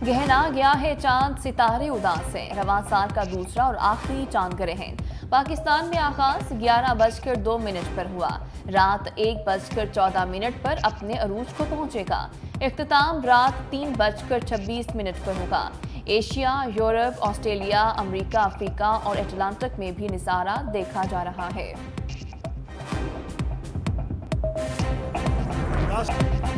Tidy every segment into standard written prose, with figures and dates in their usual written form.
गहना गया है चांद, सितारे उदास हैं। रवां साल का दूसरा और आखिरी चांद ग्रहण पाकिस्तान में आगाज 11:02 पर हुआ। रात 1:14 पर अपने अरूज को पहुंचेगा। इख्तिताम रात 3:26 पर होगा। Asia, Europe, Australia, America, Africa और अटलांटिक में भी नजारा देखा जा रहा है।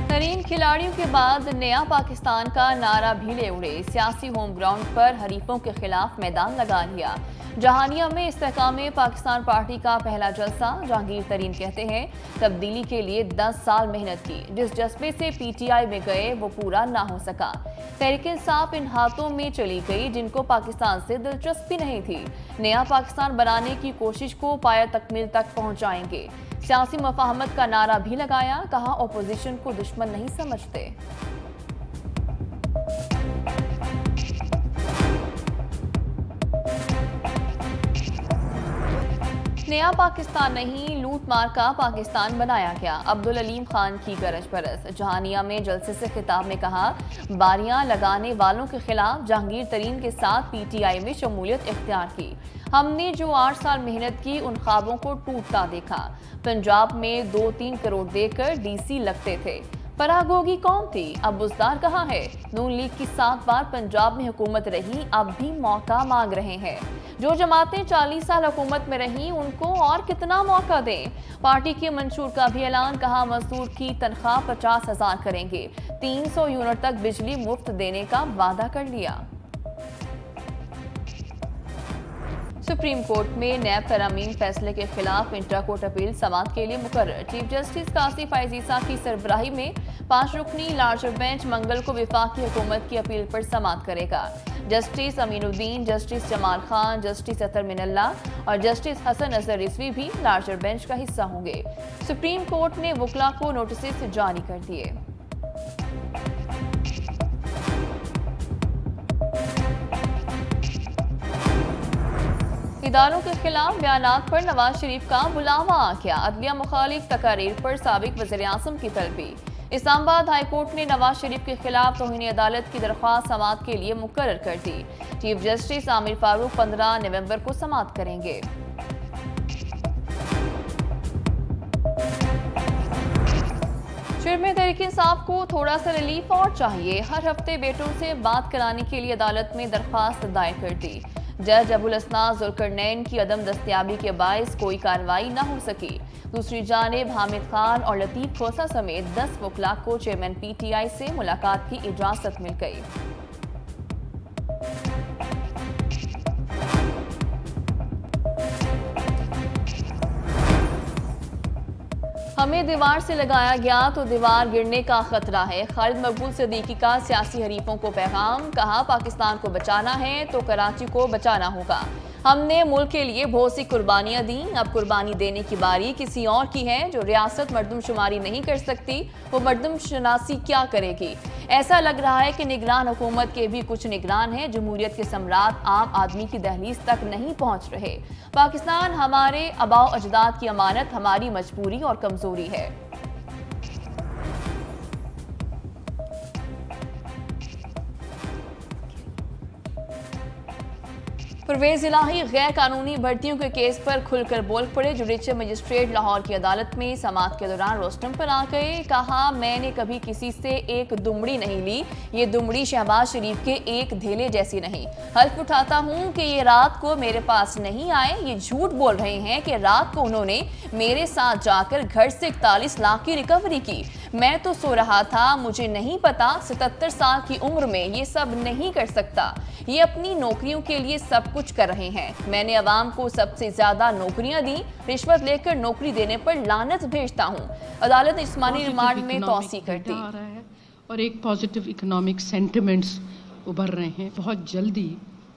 तरीन खिलाड़ियों के बाद नया पाकिस्तान का नारा भी ले उड़े। सियासी होम ग्राउंड पर हरीफों के खिलाफ मैदान लगा लिया। जहानिया में इस्तेहकाम पाकिस्तान पार्टी का पहला जलसा। जहांगीर तरीन कहते हैं, तब्दीली के लिए 10 साल मेहनत की, जिस जज्बे से पीटीआई में गए वो पूरा ना हो सका। तहरीक इंसाफ इन हाथों में चली गई जिनको पाकिस्तान से दिलचस्पी नहीं थी। नया पाकिस्तान बनाने की कोशिश को पाया तकमील तक पहुंचाएंगे। सियासी मफाहमत का नारा भी लगाया, कहा ओपोजिशन को दुश्मन नहीं समझते। नया पाकिस्तान नहीं, लूट मार का पाकिस्तान बनाया गया। अब्दुल अलीम खान की गरज बरस। जहानिया में जलसे से खिताब में कहा, बारियां लगाने वालों के खिलाफ जहांगीर तरीन के साथ पीटीआई में शमूलियत इख्तियार की। हमने जो 8 साल मेहनत की, उन ख्वाबों को टूटता देखा। पंजाब में 2-3 करोड़ देकर डीसी लगते थे। फरागोगी कौन थी, अब बुजदार कहाँ है। नून लीग की 7 बार पंजाब में हुकूमत रही, अब भी मौका मांग रहे हैं। जो जमातें 40 साल हुकूमत में रहीं, उनको और कितना मौका दें। पार्टी के मंशूर का भी ऐलान, कहा मजदूर की तनख्वाह 50,000 करेंगे। 300 यूनिट तक बिजली मुफ्त देने का वादा कर लिया। सुप्रीम कोर्ट में नैब तरामीम फैसले के खिलाफ इंटर कोर्ट अपील समाअत के लिए मुकर्रर। चीफ जस्टिस कासी फायजीसा की सरबराही में 5 रुकनी लार्जर बेंच मंगल को वफाकी हुकूमत की अपील पर समाअत करेगा। Justice Aminuddin, justice Jamal Khan, justice Athar Minallah और जस्टिस हसन अजहर रिजवी भी लार्जर बेंच का हिस्सा होंगे। सुप्रीम कोर्ट ने वकला को नोटिस जारी कर दिए। इदारों के खिलाफ बयानात पर नवाज शरीफ का बुलावा आ गया। अदलिया मुखालिफ तकारीर पर साबिक वज़ीर-ए-आज़म की तलबी। इस्लामाबाद हाई कोर्ट ने नवाज शरीफ के खिलाफ तौहीन अदालत की दरख्वास्त समाअत के लिए मुकर्रर कर दी। चीफ जस्टिस आमिर फारूक 15 नवंबर को समाअत करेंगे। में तहरीक इंसाफ को थोड़ा सा रिलीफ और चाहिए। हर हफ्ते बेटों से बात कराने के लिए अदालत में दरख्वास्त दायर कर दी। जज अबुल असना जुल्करनैन की अदम दस्तयाबी के बायस कोई कार्रवाई न हो सकी। दूसरी जानिब हामिद खान और लतीफ खोसा समेत 10 वकला को चेयरमैन पीटीआई से मुलाकात की इजाजत मिल गई। हमें दीवार से लगाया गया तो दीवार गिरने का खतरा है। खालिद मकबूल सिद्दीकी का सियासी हरीफों को पैगाम, कहा पाकिस्तान को बचाना है तो कराची को बचाना होगा। हमने मुल्क के लिए बहुत सी कुर्बानियां दी, अब कुर्बानी देने की बारी किसी और की है। जो रियासत मर्दमशुमारी नहीं कर सकती वो मर्दमशनासी क्या करेगी। ऐसा लग रहा है कि निगरान हुकूमत के भी कुछ निगरान हैं। जमहूरियत के सम्राट आम आदमी की दहलीज तक नहीं पहुंच रहे। पाकिस्तान हमारे आबाओ अजदाद की अमानत, हमारी मजबूरी और कमजोरी है। परवेज इलाही गैर कानूनी भर्तियों के केस पर खुलकर बोल पड़े। जुडिशियल मजिस्ट्रेट लाहौर की अदालत में समाअत के दौरान रोस्टम पर आ गए। कहा, मैंने कभी किसी से एक दुमड़ी नहीं ली। ये दुमड़ी शहबाज शरीफ के एक धेले जैसी नहीं। हल्फ उठाता हूँ कि ये रात को मेरे पास नहीं आए। ये झूठ बोल रहे हैं कि रात को उन्होंने मेरे साथ जाकर घर से 41 लाख की रिकवरी की। मैं तो सो रहा था, मुझे नहीं पता। 77 साल की उम्र में ये सब नहीं कर सकता। ये अपनी नौकरियों के लिए सब कुछ कर रहे हैं। मैंने अवाम को सबसे ज्यादा नौकरियां दी। रिश्वत लेकर नौकरी देने पर लानत भेजता हूं। अदालत ने जिस्मानी रिमांड में तौसी कर दी और एक पॉजिटिव इकोनॉमिक सेंटिमेंट्स उभर रहे हैं। बहुत जल्दी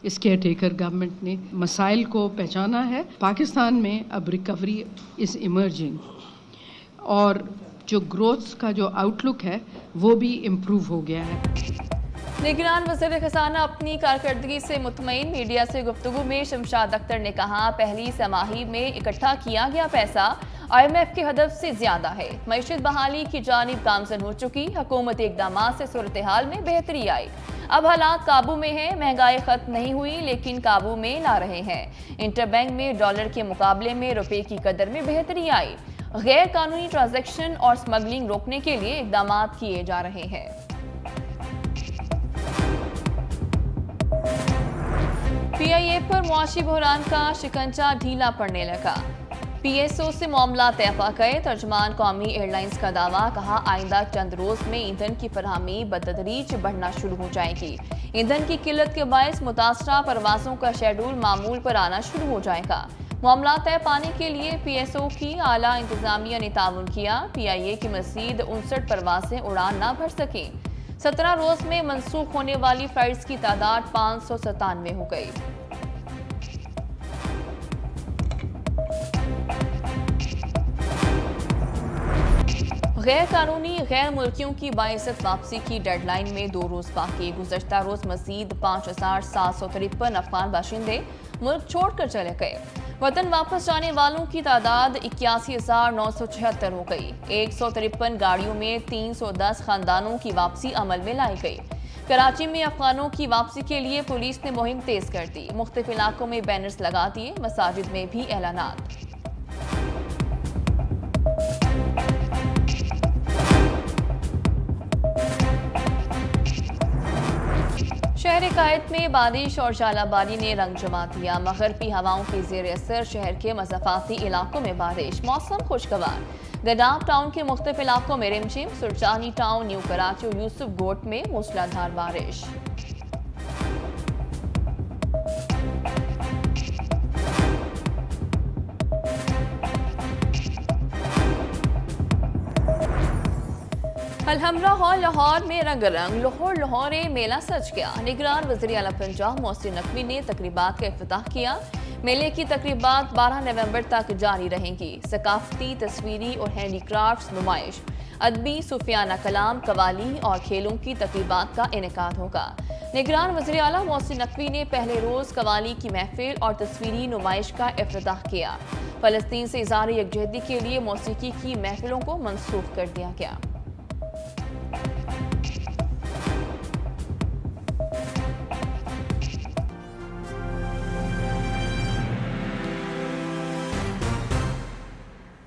इस केयर टेकर गवर्नमेंट ने मसाइल को पहचाना है। पाकिस्तान में अब रिकवरी इज इमर्जिंग और जो ग्रोथ का जो आउटलुक है वो भी इम्प्रूव हो गया है। निगरान वज़ीर खजाना अपनी कारकर्दगी से मुतमईन। मीडिया से गुफ्तगू में शमशाद अख्तर ने कहा, पहली समाही में इकट्ठा किया गया पैसा IMF के हदफ से ज्यादा है। मईशत बहाली की जानिब गामजन हो चुकी। हुकूमती इकदाम से सूरत हाल में बेहतरी आई। अब हालात काबू में है, महंगाई खत्म नहीं हुई लेकिन काबू में ला रहे हैं। इंटरबैंक में डॉलर के मुकाबले में रुपए की कदर में बेहतरी आई। गैर कानूनी ट्रांजैक्शन और स्मगलिंग रोकने के लिए इकदाम किए जा रहे हैं। पीआईए पर मुआशी बहरान का शिकंजा ढीला पड़ने लगा। पीएसओ से मामला तय पा गए। तर्जमान कौमी एयरलाइंस का दावा, कहा आइंदा चंद रोज में ईंधन की फरहमी बतदरीज बढ़ना शुरू हो जाएगी। ईंधन की किल्लत के बायस मुतासरा परवाजों का शेड्यूल मामूल पर आना शुरू हो जाएगा। मामला तय पाने के लिए पीएसओ की आला इंतजामिया ने ताउन किया। पीआईए की मजीद 59 परवाजें उड़ान न भर सकें। 17 रोज में मनसूख होने वाली फ्लाइट्स की तादाद 597 हो गई। गैर कानूनी गैर मुल्कियों की बाइज्जत वापसी की डेडलाइन में 2 रोज बाकी। गुज़श्ता रोज मजीद 5753 अफगान बाशिंदे मुल्क छोड़कर चले गए। वतन वापस जाने वालों की तादाद 81,976 हो गई। 153 गाड़ियों में 310 खानदानों की वापसी अमल में लाई गई। कराची में अफगानों की वापसी के लिए पुलिस ने मुहिम तेज कर दी। मुख्तलिफ इलाकों में बैनर्स लगा दिए। मसाजिद में भी ऐलानात। शहर कायद में बारिश और जालाबारी ने रंग जमा दिया। मगरबी हवाओं के जेर असर शहर के मज़ाफ़ाती इलाकों में बारिश। मौसम खुशगवार। गडाफ टाउन के मुख्तलिफ इलाकों में रिमझिम। सुरजानी टाउन, न्यू कराची और यूसुफ गोट में मूसलाधार बारिश। अलहमरा हॉल लाहौर में रंगारंग। लाहौर लाहौरे मेला सज गया। निगरान वज़ीर आला पंजाब मोहसिन नकवी ने तकरीबात का इफ्तिताह किया। मेले की तकरीबात 12 नवंबर तक जारी रहेंगी। सकाफती, तस्वीरी और हैंडीक्राफ्ट्स नुमाइश, अदबी, सूफियाना कलाम, कवाली और खेलों की तकरीबात का इनेकाद होगा। निगरान वज़ीर आला मोहसिन नकवी ने पहले रोज कवाली की महफिल और तस्वीरी नुमाइश का इफ्तिताह किया। फलस्तीन से इज़हार यकजहती के लिए मौसीकी की महफिलों को मनसूख कर दिया गया।